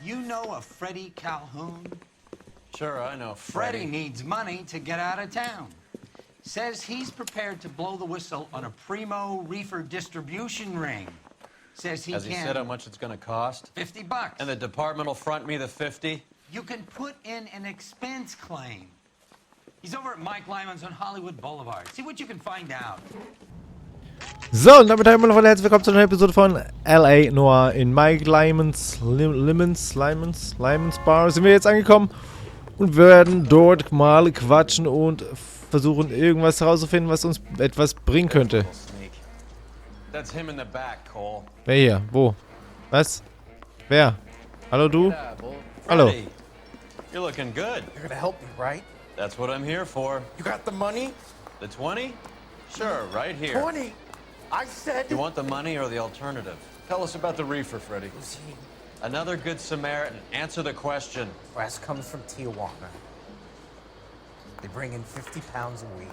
You know a Freddie Calhoun? Sure, I know Freddie needs money to get out of town. Says he's prepared to blow the whistle on a primo reefer distribution ring. Says he Has he said how much it's going to cost? $50. And the department will front me the 50? You can put in an expense claim. He's over at Mike Lyman's on Hollywood Boulevard. See what you can find out. So, und damit hallo und herzlich willkommen zu einer Episode von LA Noire in Mike Lyman's Bar. Sind wir jetzt angekommen und werden dort mal quatschen und versuchen irgendwas herauszufinden, was uns etwas bringen könnte. Wer hier? Wo? Was? Wer? Hallo du? Hallo. You're looking good. You're gonna help me, right? That's what I'm here for. You got the money? The 20? Sure, right here. 20! I said... You want the money or the alternative? Tell us about the reefer, Freddie. Who's he? Another good Samaritan. Answer the question. Wes comes from Tijuana. They bring in 50 pounds a week.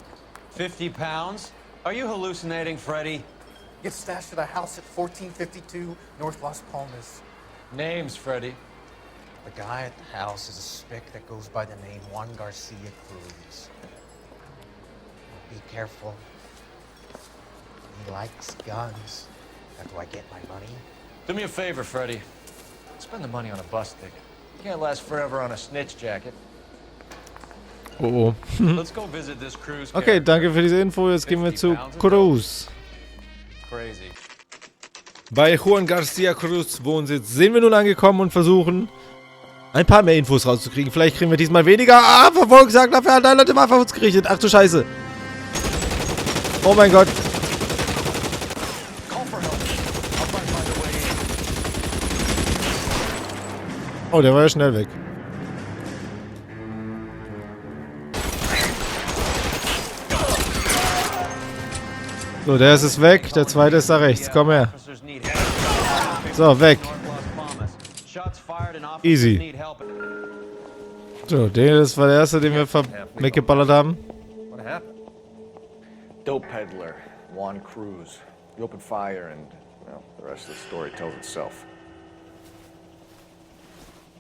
50 pounds? Are you hallucinating, Freddie? Gets stashed at a house at 1452 North Las Palmas. Names, Freddie. The guy at the house is a spick that goes by the name Juan Garcia Cruz. Be careful. He likes guns. How do I get my money? Do me a favor, Freddie. Spend the money on a bus ticket. You can't last forever on a snitch jacket. Oh. Let's go visit this cruise. Okay, danke für diese Info. Jetzt gehen wir zu Cruz. Crazy. Bei Juan Garcia Cruz Wohnsitz sind wir nun angekommen und versuchen ein paar mehr Infos rauszukriegen. Vielleicht kriegen wir diesmal weniger. Ah, Verfolgungsjagd, dafür hat einer Waffe auf uns gerichtet. Ach du Scheiße. Oh mein Gott. Oh, der war ja schnell weg. So, der ist es weg. Der zweite ist da rechts. Komm her. So, weg. Easy. So, das war der erste, den wir weggeballert haben. Dope peddler, Juan Cruz. You opened fire and, well, the rest of the story tells itself.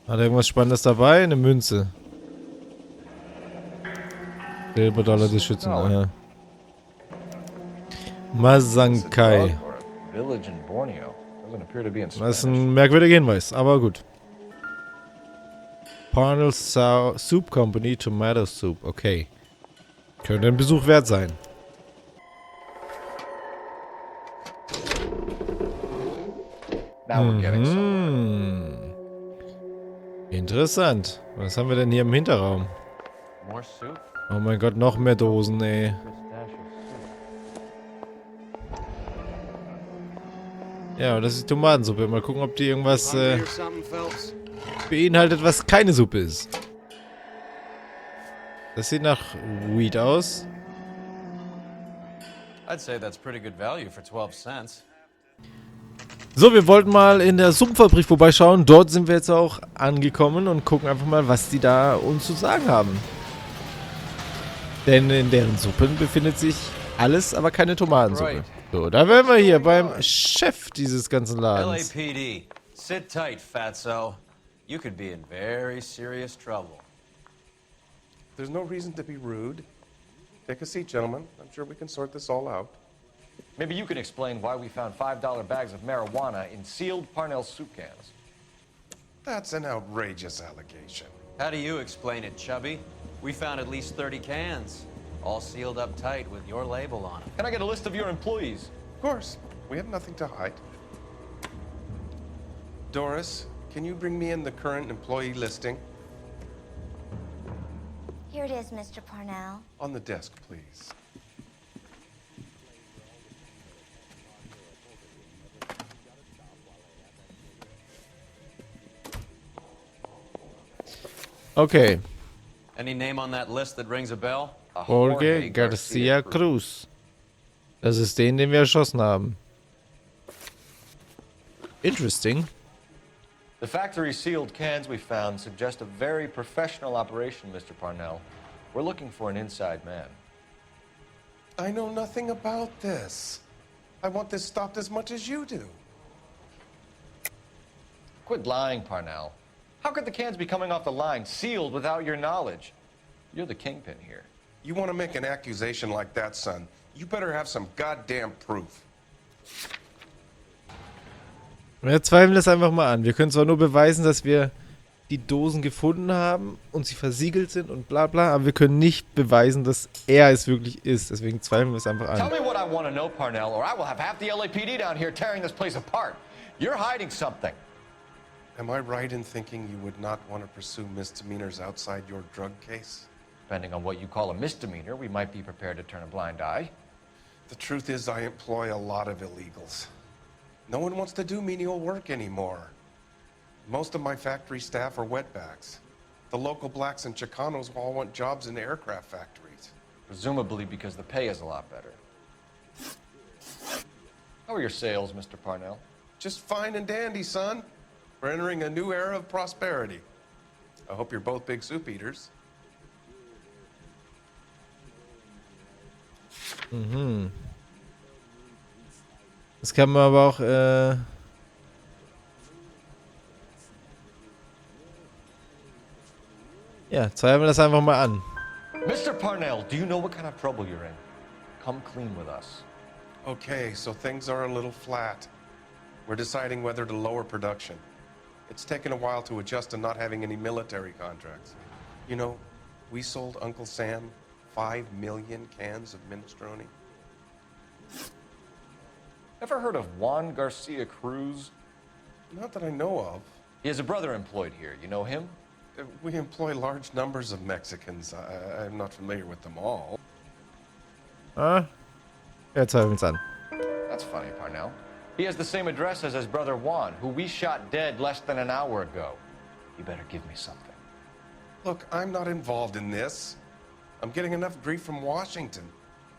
Hat er irgendwas Spannendes dabei? Eine Münze. Silberdollar des Schützen. Aha. Masankai. Village in Borneo. Doesn't appear to be in Das ist Spanish. ein merkwürdiger Hinweis, aber gut. Parnell Soup Company, Tomato Soup. Okay. Könnte ein Besuch wert sein. Now we're getting somewhere. Interessant. Was haben wir denn hier im Hinterraum? More soup? Oh mein Gott, noch mehr Dosen, ey. Ja, das ist Tomatensuppe. Mal gucken, ob die irgendwas beinhaltet, was keine Suppe ist. Das sieht nach Weed aus. I'd say that's pretty good value for 12 cents. So, wir wollten mal in der Suppenfabrik vorbeischauen. Dort sind wir jetzt auch angekommen und gucken einfach mal, was die da uns zu sagen haben. Denn in deren Suppen befindet sich alles, aber keine Tomatensuppe. So, da wären wir hier beim Chef dieses ganzen Ladens. LAPD, sit tight, fatso. You could be in very serious trouble. There's no reason to be rude. Take a seat, gentlemen. I'm sure we can sort this all out. Maybe you can explain why we found $5 bags of marijuana in sealed Parnell soup cans. That's an outrageous allegation. How do you explain it, Chubby? We found at least 30 cans, all sealed up tight with your label on them. Can I get a list of your employees? Of course, we have nothing to hide. Doris, can you bring me in the current employee listing? Here it is, Mr. Parnell. On the desk, please. Okay. Any name on that list that rings a bell? Jorge Garcia Cruz. Das ist den wir erschossen haben. Interesting. The factory sealed cans we found suggest a very professional operation, Mr. Parnell. We're looking for an inside man. I know nothing about this. I want this stopped as much as you do. Quit lying, Parnell. How could the cans be coming off the line, sealed without your knowledge? You're the kingpin here. You want to make an accusation like that, son? You better have some goddamn proof. Wir zweifeln das einfach mal an. Wir können zwar nur beweisen, dass wir die Dosen gefunden haben und sie versiegelt sind und bla bla, aber wir können nicht beweisen, dass er es wirklich ist. Deswegen zweifeln wir es einfach Tell an. me what I want to know, Parnell, or I will have half the LAPD down here tearing this place apart. You're hiding something. Am I right in thinking you would not want to pursue misdemeanors outside your drug case? Depending on what you call a misdemeanor, we might be prepared to turn a blind eye. The truth is, I employ a lot of illegals. No one wants to do menial work anymore. Most of my factory staff are wetbacks. The local blacks and Chicanos all want jobs in aircraft factories. Presumably because the pay is a lot better. How are your sales, Mr. Parnell? Just fine and dandy, son. We're entering a new era of prosperity. I hope you're both big soup eaters. Mhm. Das kann man aber auch, ja, zweifeln wir das einfach mal an. Mr. Parnell, do you know what kind of trouble you're in? Come clean with us. Okay, so things are a little flat. We're deciding whether to lower production. It's taken a while to adjust to not having any military contracts. You know, we sold Uncle Sam 5 million cans of minestrone. Ever heard of Juan Garcia Cruz? Not that I know of. He has a brother employed here. You know him? We employ large numbers of Mexicans. I'm not familiar with them all. Ah, wir zweifeln es an. That's funny, Parnell. He has the same address as his brother Juan, who we shot dead less than an hour ago. You better give me something. Look, I'm not involved in this. I'm getting enough grief from Washington.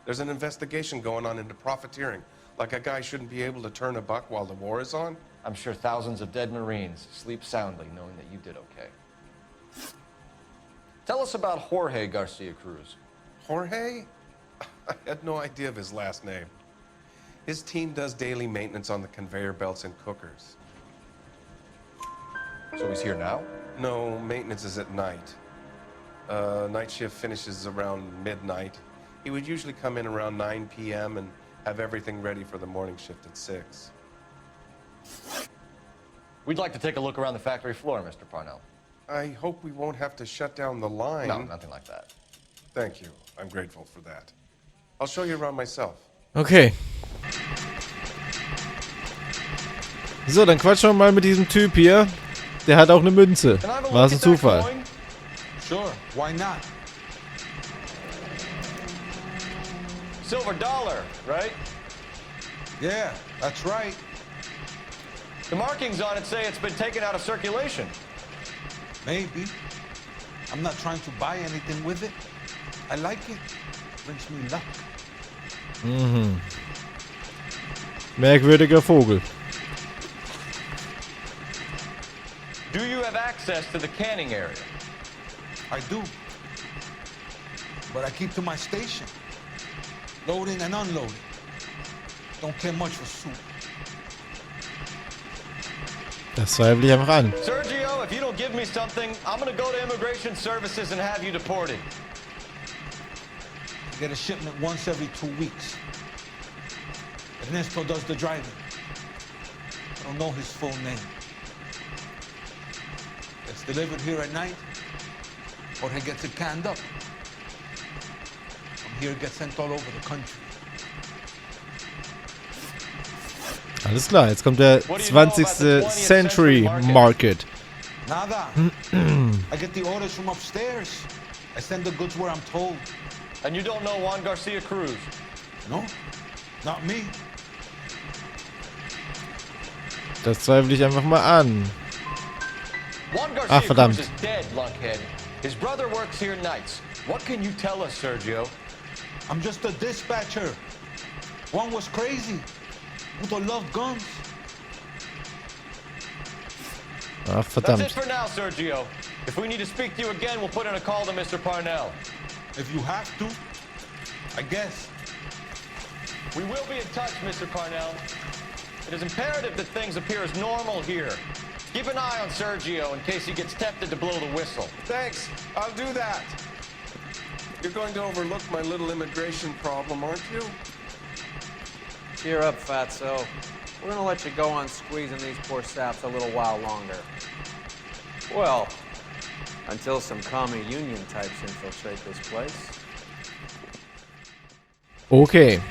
There's an investigation going on into profiteering. Like a guy shouldn't be able to turn a buck while the war is on. I'm sure thousands of dead Marines sleep soundly knowing that you did okay. Tell us about Jorge Garcia Cruz. Jorge? I had no idea of his last name. His team does daily maintenance on the conveyor belts and cookers. So he's here now? No, maintenance is at night. Night shift finishes around midnight. He would usually come in around 9 p.m. and have everything ready for the morning shift at 6. We'd like to take a look around the factory floor, Mr. Parnell. I hope we won't have to shut down the line. No, nothing like that. Thank you. I'm grateful for that. I'll show you around myself. Okay. So, dann quatschen wir mal mit diesem Typ hier. Der hat auch eine Münze. Can I have a War look es ein at that Zufall? coin? Sure, why not? Silver dollar, right? Yeah, that's right. The markings on it say it's been taken out of circulation. Maybe. I'm not trying to buy anything with it. I like it. Brings me luck. Mhm. Merkwürdiger Vogel. Do you have access to the canning area? I do. But I keep to my station. Loading and unloading. Don't care much for soup. Das zweifle ich einfach an. Sergio, if you don't give me something, I'm gonna go to Immigration Services and have you deported. I get a shipment once every 2 weeks. Ernesto does the driving. I don't know his full name. It's delivered here at night, or he gets it canned up. From here, it gets sent all over the country. Alles klar, jetzt kommt der 20. Century Market. Nada. I get the orders from upstairs. I send the goods where I'm told. And you don't know Juan Garcia Cruz? No, not me. Das zweifle ich einfach mal an. Juan Ah, Garcia verdammt. Cruz is dead, lunkhead. His brother works here nights. What can you tell us, Sergio? I'm just a dispatcher. One was crazy. Udo loved guns. Ach, That's it verdammt. for now, Sergio. If we need to speak to you again, we'll put in a call to Mr. Parnell. If you have to, I guess. We will be in touch, Mr. Parnell. It is imperative that things appear as normal here. Keep an eye on Sergio in case he gets tempted to blow the whistle. Thanks. I'll do that. You're going to overlook my little immigration problem, aren't you? Cheer up, fatso. We're gonna let you go on squeezing these poor saps a little while longer. Well, until some commie union types infiltrate this place. Okay.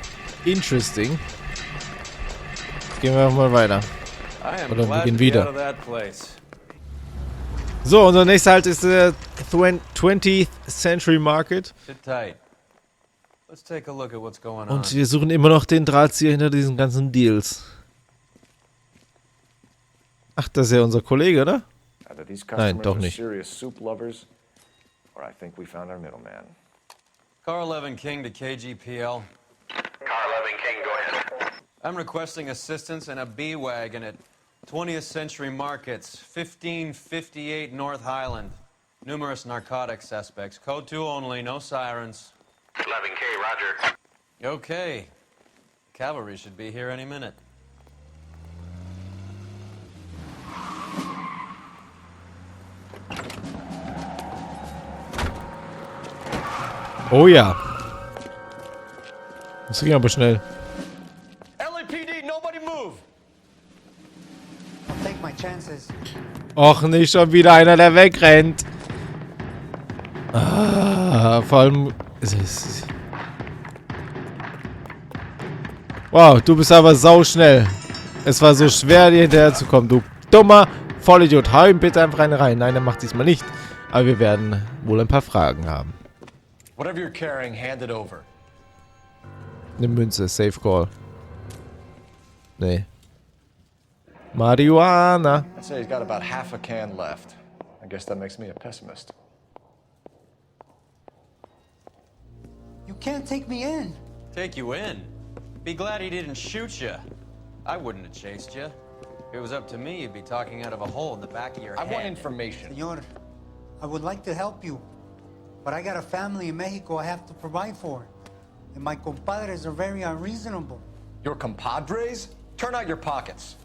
Interesting. Gehen wir mal weiter. I am Oder wir glad gehen to be wieder. out of that place. So, unser nächster Halt ist der 20th Century Market. Sit tight. Let's take a look at what's going on. Und wir suchen immer noch den Drahtzieher hinter diesen ganzen Deals. Ach, das ist ja unser Kollege, oder? Either these Nein, customers doch are nicht. serious soup lovers, or I think we found our middleman. Car 11 King to KGPL. Car 11 King, go ahead. I'm requesting assistance in a B-Wagon at 20th Century Markets, 1558 North Highland. Numerous narcotic suspects. Code 2 only, no sirens. 11K, roger. Okay. Cavalry should be here any minute. Oh ja. Das ging aber schnell. LAPD, nobody move! I'll take my chances. Och, nicht schon wieder einer, der wegrennt. Ah, vor allem... Wow, du bist aber sauschnell. Es war so schwer, dir hinterher zu kommen, du dummer Vollidiot. Hau ihm bitte einfach eine rein. Nein, er macht diesmal nicht. Aber wir werden wohl ein paar Fragen haben. Whatever you're carrying, hand it over. Eine Münze, Safe Call. Nee. Marihuana. I'd say he's got about half a can left. I guess that makes me a pessimist. You can't take me in. Take you in? Be glad he didn't shoot you. I wouldn't have chased you. If it was up to me, you'd be talking out of a hole in the back of your I head. want information. Señor, I would like to help you, but I got a family in Mexico I have to provide for. And my compadres are very unreasonable. Your compadres? Turn out your pockets.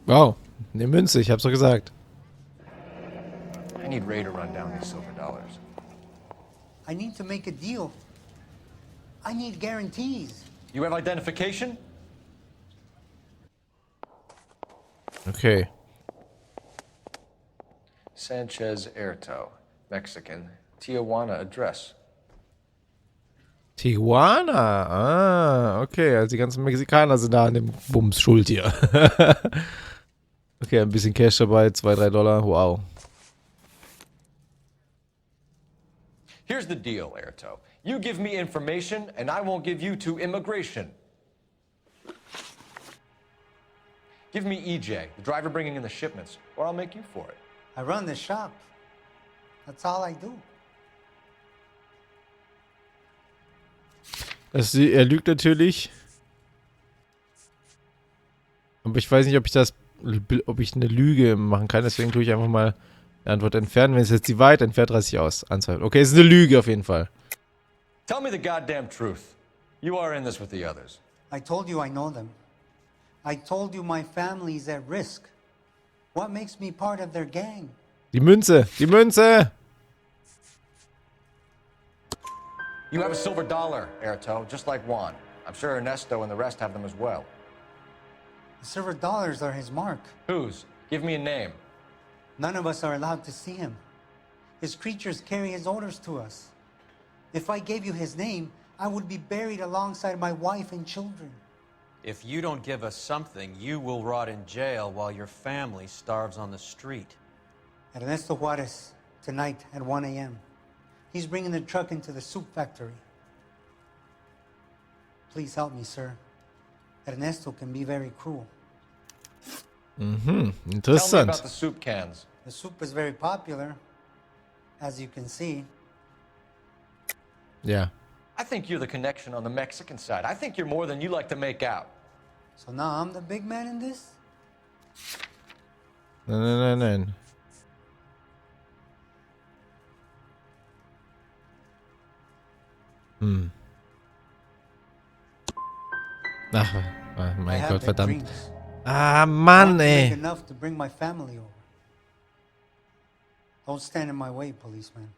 Wow, eine Münze, ich hab's doch gesagt. I need Ray to run down these silver dollars. I need to make a deal. I need guarantees. You have identification? Okay. Sanchez Erto, Mexican, Tijuana address. Tijuana? Ah, okay. Also die ganzen Mexikaner sind da an dem Bums schuld hier. Okay, ein bisschen Cash dabei, $2-3. Wow. Here's the deal, Erto. You give me information, and I won't give you to immigration. Give me EJ, the driver bringing in the shipments, or I'll make you for it. I run the shop. That's all I do. Er lügt natürlich. Aber ich weiß nicht, ob ich eine Lüge machen kann. Deswegen tue ich einfach mal die Antwort entfernen. Wenn es jetzt die Wahrheit entfernt, reiße ich aus. Anzweifel. Okay, es ist eine Lüge auf jeden Fall. Tell me the goddamn truth. You are in this with the others. I told you I know them. I told you my family's at risk. What makes me part of their gang? Die Münze! Die Münze! You have a silver dollar, Erto, just like Juan. I'm sure Ernesto and the rest have them as well. The silver dollars are his mark. Whose? Give me a name. None of us are allowed to see him. His creatures carry his orders to us. If I gave you his name, I would be buried alongside my wife and children. If you don't give us something, you will rot in jail while your family starves on the street. Ernesto Juarez, tonight at 1 a.m. He's bringing the truck into the soup factory. Please help me, sir. Ernesto can be very cruel. Tell me Interessant. about the soup cans. The soup is very popular, as you can see. Ja. I think you're the connection on the Mexican side. I think you're more than you like to make out. So now I'm the big man in this? Nein. Ach, I mein have Gott, big verdammt. dreams. Ah, Mann, Make ey. enough to bring my family over. Don't stand in my way, policeman.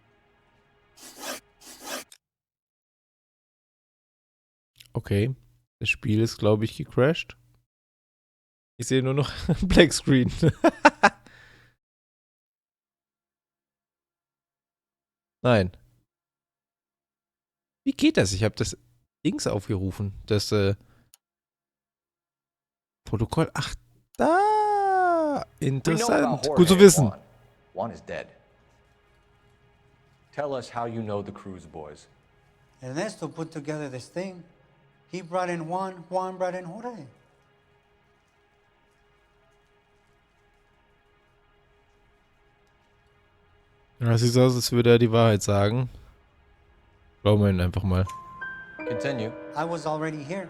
Okay. Das Spiel ist, glaube ich, gecrashed. Ich sehe nur noch Black Screen. Nein. Wie geht das? Ich habe das Dings aufgerufen. Das Protokoll. Ach, da. Interessant. Gut zu wissen. Juan is dead. Tell us how you know the Cruz boys. Ernesto put together this thing. He brought in Juan, Juan brought in Jorge. Ja, sieht so aus, als würde er die Wahrheit sagen. Glauben wir ihn einfach mal. Continue. I was already here.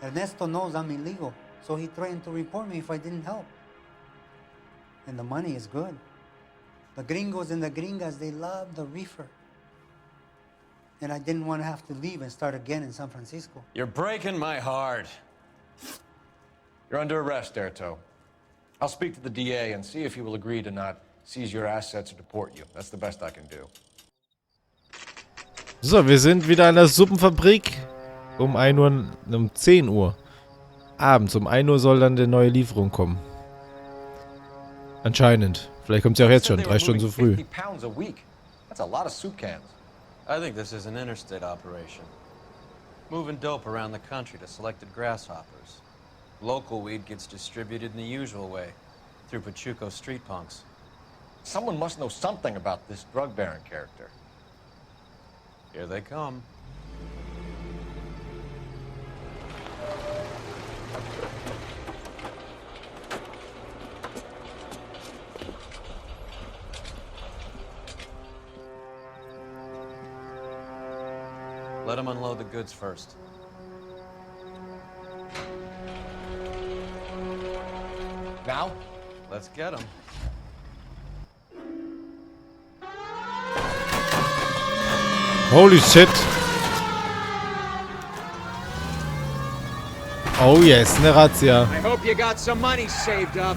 Ernesto knows I'm illegal, so he threatened to report me if I didn't help. And the money is good. The gringos and the gringas, they love the reefer. And I didn't want to have to leave and start again in San Francisco. You're breaking my heart. You're under arrest, Erto. I'll speak to the DA and see if he will agree to not seize your assets or deport you. That's the best I can do. So, wir sind wieder an der Suppenfabrik. Um 1 Uhr, um 10 Uhr. Abends, um 1 Uhr soll dann die neue Lieferung kommen. Anscheinend. Vielleicht kommt sie auch jetzt schon, 3 Stunden zu früh. 50 pounds a week. That's a lot of soup cans. I think this is an interstate operation. Moving dope around the country to selected grasshoppers. Local weed gets distributed in the usual way, through Pachuco street punks. Someone must know something about this drug baron character. Here they come. Let them unload the goods first. Now? Let's get them. Holy shit. Oh yes, eine Razzia. I hope you got some money saved up.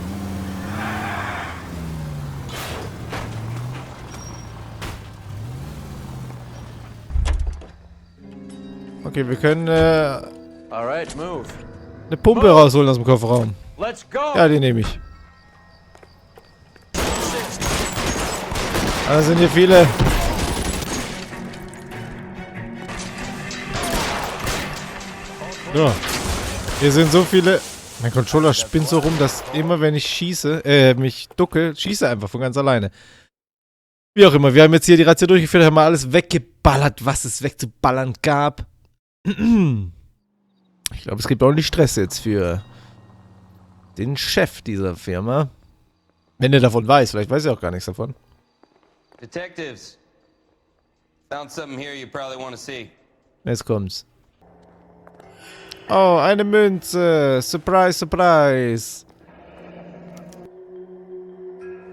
Okay, wir können All right, move. eine Pumpe rausholen aus dem Kofferraum. Let's go. Ja, die nehme ich. Da sind hier viele. So. Hier sind so viele. Mein Controller spinnt so rum, dass immer wenn ich schieße, mich ducke, schieße einfach von ganz alleine. Wie auch immer, wir haben jetzt hier die Razzia durchgeführt, haben mal alles weggeballert, was es wegzuballern gab. Ich glaube, es gibt ordentlich Stress jetzt für den Chef dieser Firma. Wenn er davon weiß, vielleicht weiß er auch gar nichts davon. Detectives, found something here you probably want to see. Jetzt kommt's. Oh, eine Münze. Surprise, surprise.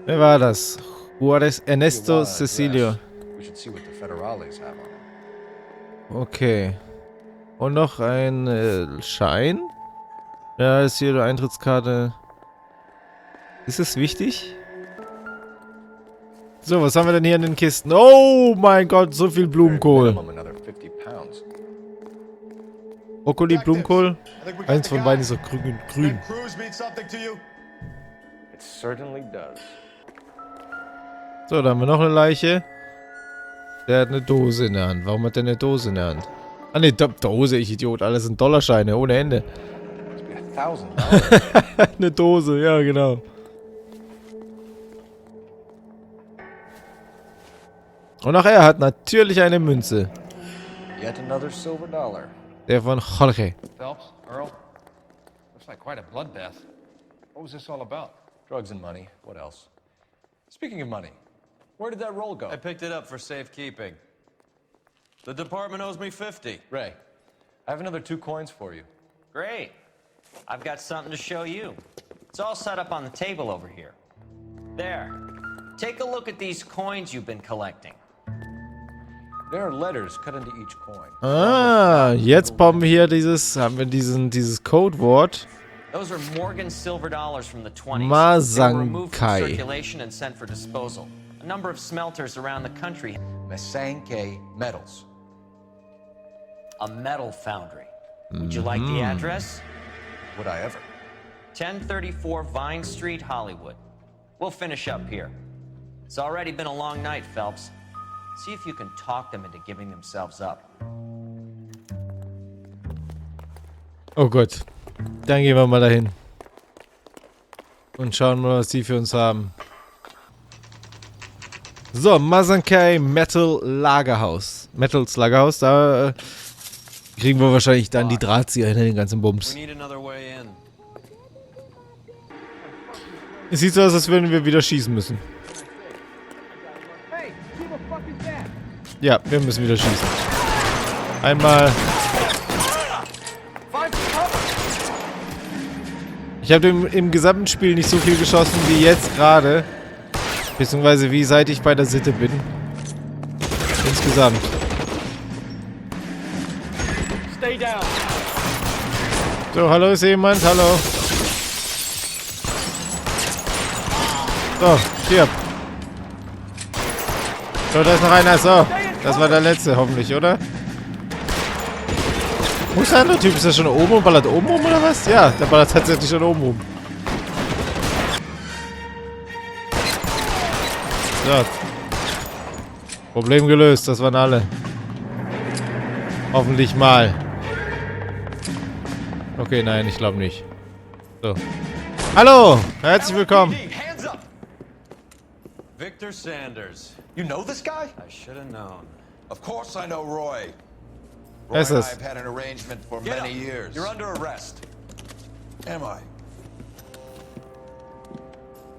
Wer war das? Juarez Ernesto Cecilio. We should see what the federales have on it. Okay. Und noch ein Schein. Ja, ist hier die Eintrittskarte. Ist es wichtig? So, was haben wir denn hier in den Kisten? Oh mein Gott, so viel Blumenkohl. Minimum another 50 pounds. Brokkoli, Blumenkohl. Eins von beiden ist so grün. It certainly does. So, da haben wir noch eine Leiche. Der hat eine Dose in der Hand. Warum hat der eine Dose in der Hand? Ah ne, Dose, ich Idiot. Alles sind Dollarscheine, ohne Ende. Must be $1,000. Eine Dose, ja genau. Und auch er hat natürlich eine Münze. Yet another silver dollar. Der von Jorge. Phelps, Earl, looks like quite a bloodbath. What was this all about? Drugs and money. What else? Speaking of money, where did that roll go? I picked it up for safekeeping. The department owes me 50. Ray, I have another 2 coins for you. Great. I've got something to show you. It's all set up on the table over here. There. Take a look at these coins you've been collecting. There are letters cut into each coin. Ah, jetzt haben wir hier dieses Codewort. Those are Morgan silver dollars from the 20s. They were removed from Masankai. circulation and sent for disposal. A number of smelters around the country. Masankai metals. A metal foundry. Would you like the address? Would I ever? 1034 Vine Street, Hollywood. We'll finish up here. It's already been a long night, Phelps. See if you can talk them into giving themselves up. Oh Gott. Dann gehen wir mal dahin. Und schauen mal, was die für uns haben. So, Masankai Metal Lagerhaus. Metals Lagerhaus, da kriegen wir wahrscheinlich dann die Drahtzieher hinter den ganzen Bums. We need another way in. Es sieht so aus, als würden wir wieder schießen müssen. Ja, wir müssen wieder schießen. Einmal. Ich habe im gesamten Spiel nicht so viel geschossen wie jetzt gerade. Beziehungsweise wie seit ich bei der Sitte bin. Insgesamt. So, hallo, ist hier jemand? Hallo. So, stirb. So, da ist noch einer. So, das war der letzte, hoffentlich, oder? Wo ist der andere Typ? Ist der schon oben und ballert oben rum, oder was? Ja, der ballert tatsächlich schon oben rum. So. Problem gelöst, das waren alle. Hoffentlich mal. Okay, nein, ich glaube nicht. So. Hallo, herzlich willkommen. Hands up! Victor Sanders. You know this guy? I should have known. Of course I know Roy. Roy Wer ist and I das? have had an arrangement for Get many up. years. You're under arrest. Am I?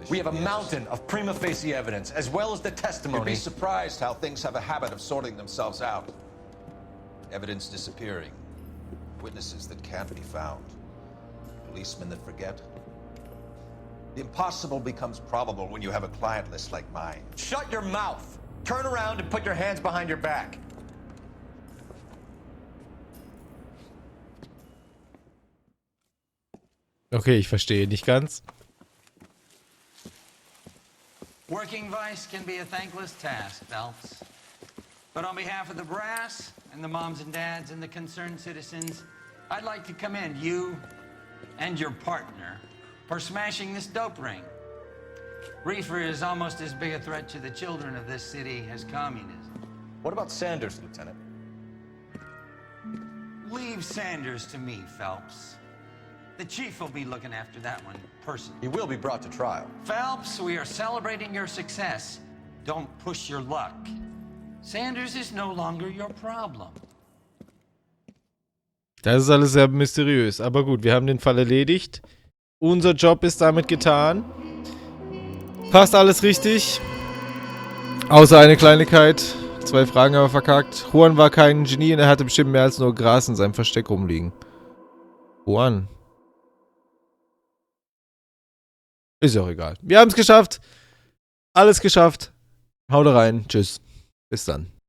We have a mountain of prima facie evidence, as well as the You'd testimony. be surprised how things have a habit of sorting themselves out. Evidence disappearing. Witnesses that can't be found. Policemen that forget. The impossible becomes probable when you have a client list like mine. Shut your mouth. Turn around and put your hands behind your back. Okay, ich verstehe nicht ganz. Working vice can be a thankless task, Phelps. But on behalf of the brass and the moms and dads and the concerned citizens, I'd like to commend you and your partner for smashing this dope ring. Reefer is almost as big a threat to the children of this city as communism. What about Sanders, Lieutenant? Leave Sanders to me, Phelps. The chief will be looking after that one personally. He will be brought to trial. Phelps, we are celebrating your success. Don't push your luck. Sanders is no longer your problem. Das ist alles sehr mysteriös. Aber gut, wir haben den Fall erledigt. Unser Job ist damit getan. Passt alles richtig. Außer eine Kleinigkeit. 2 Fragen aber verkackt. Juan war kein Genie und er hatte bestimmt mehr als nur Gras in seinem Versteck rumliegen. Juan. Ist ja auch egal. Wir haben es geschafft. Alles geschafft. Haut rein. Tschüss. Bis dann.